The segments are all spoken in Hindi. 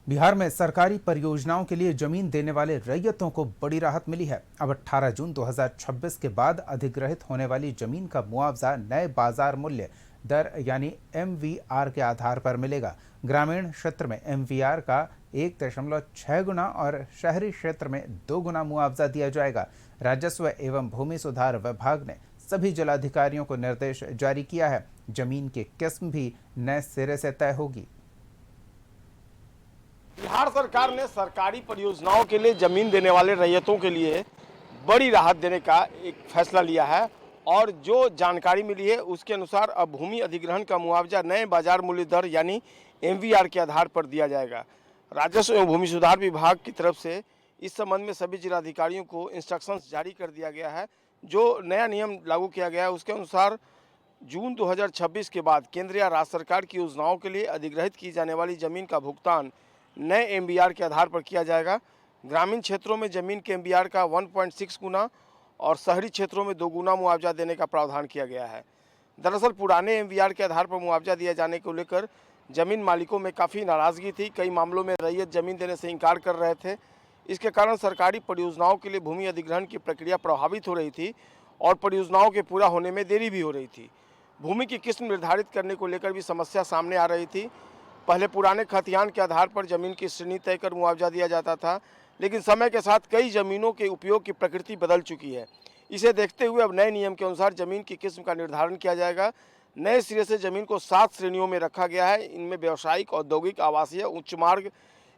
बिहार में सरकारी परियोजनाओं के लिए जमीन देने वाले रैयतों को बड़ी राहत मिली है। अब 18 जून 2026 के बाद अधिग्रहित होने वाली जमीन का मुआवजा नए बाजार मूल्य दर यानी एमवीआर के आधार पर मिलेगा। ग्रामीण क्षेत्र में एमवीआर का 1.6 गुना और शहरी क्षेत्र में 2 गुना मुआवजा दिया जाएगा। राजस्व एवं भूमि सुधार विभाग ने सभी जिलाधिकारियों को निर्देश जारी किया है। जमीन की किस्म भी नए सिरे से तय होगी। बिहार सरकार ने सरकारी परियोजनाओं के लिए जमीन देने वाले रैयतों के लिए बड़ी राहत देने का एक फैसला लिया है और जो जानकारी मिली है उसके अनुसार अब भूमि अधिग्रहण का मुआवजा नए बाजार मूल्य दर यानी एमवीआर के आधार पर दिया जाएगा। राजस्व एवं भूमि सुधार विभाग की तरफ से इस संबंध में सभी जिलाधिकारियों को इंस्ट्रक्शंस जारी कर दिया गया है। जो नया नियम लागू किया गया है उसके अनुसार जून 2026 के बाद केंद्र या राज्य सरकार की योजनाओं के लिए अधिग्रहित की जाने वाली जमीन का भुगतान नए एमवीआर के आधार पर किया जाएगा। ग्रामीण क्षेत्रों में जमीन के एमवीआर का 1.6 गुना और शहरी क्षेत्रों में 2 गुना मुआवजा देने का प्रावधान किया गया है। दरअसल पुराने एमवीआर के आधार पर मुआवजा दिया जाने को लेकर जमीन मालिकों में काफ़ी नाराज़गी थी। कई मामलों में रैयत जमीन देने से इनकार कर रहे थे। इसके कारण सरकारी परियोजनाओं के लिए भूमि अधिग्रहण की प्रक्रिया प्रभावित हो रही थी और परियोजनाओं के पूरा होने में देरी भी हो रही थी। भूमि की किस्म निर्धारित करने को लेकर भी समस्या सामने आ रही थी। पहले पुराने खतियान के आधार पर जमीन की श्रेणी तय कर मुआवजा दिया जाता था, लेकिन समय के साथ कई जमीनों के उपयोग की प्रकृति बदल चुकी है। इसे देखते हुए अब नए नियम के अनुसार जमीन की किस्म का निर्धारण किया जाएगा। नए सिरे से जमीन को 7 श्रेणियों में रखा गया है। इनमें व्यवसायिक, औद्योगिक, आवासीय, उच्च मार्ग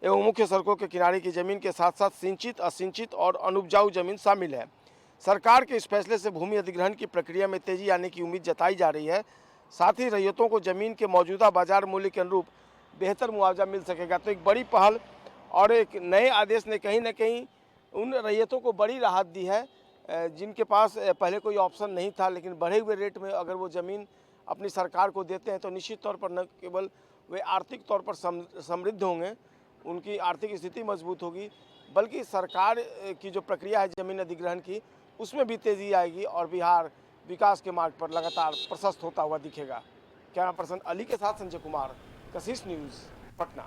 एवं मुख्य सड़कों के किनारे की जमीन के साथ साथ सिंचित, असिंचित और अनुपजाऊ जमीन शामिल है। सरकार के इस फैसले से भूमि अधिग्रहण की प्रक्रिया में तेजी आने की उम्मीद जताई जा रही है। साथ ही रैयतों को जमीन के मौजूदा बाजार मूल्य के अनुरूप बेहतर मुआवजा मिल सकेगा। तो एक बड़ी पहल और एक नए आदेश ने कहीं ना कहीं उन रैयतों को बड़ी राहत दी है जिनके पास पहले कोई ऑप्शन नहीं था, लेकिन बढ़े हुए रेट में अगर वो ज़मीन अपनी सरकार को देते हैं तो निश्चित तौर पर न केवल वे आर्थिक तौर पर समृद्ध होंगे, उनकी आर्थिक स्थिति मजबूत होगी, बल्कि सरकार की जो प्रक्रिया है ज़मीन अधिग्रहण की उसमें भी तेज़ी आएगी और बिहार विकास के मार्ग पर लगातार प्रशस्त होता हुआ दिखेगा। कैमरा पर्सन अली के साथ संजय कुमार, कशिश न्यूज़, पटना।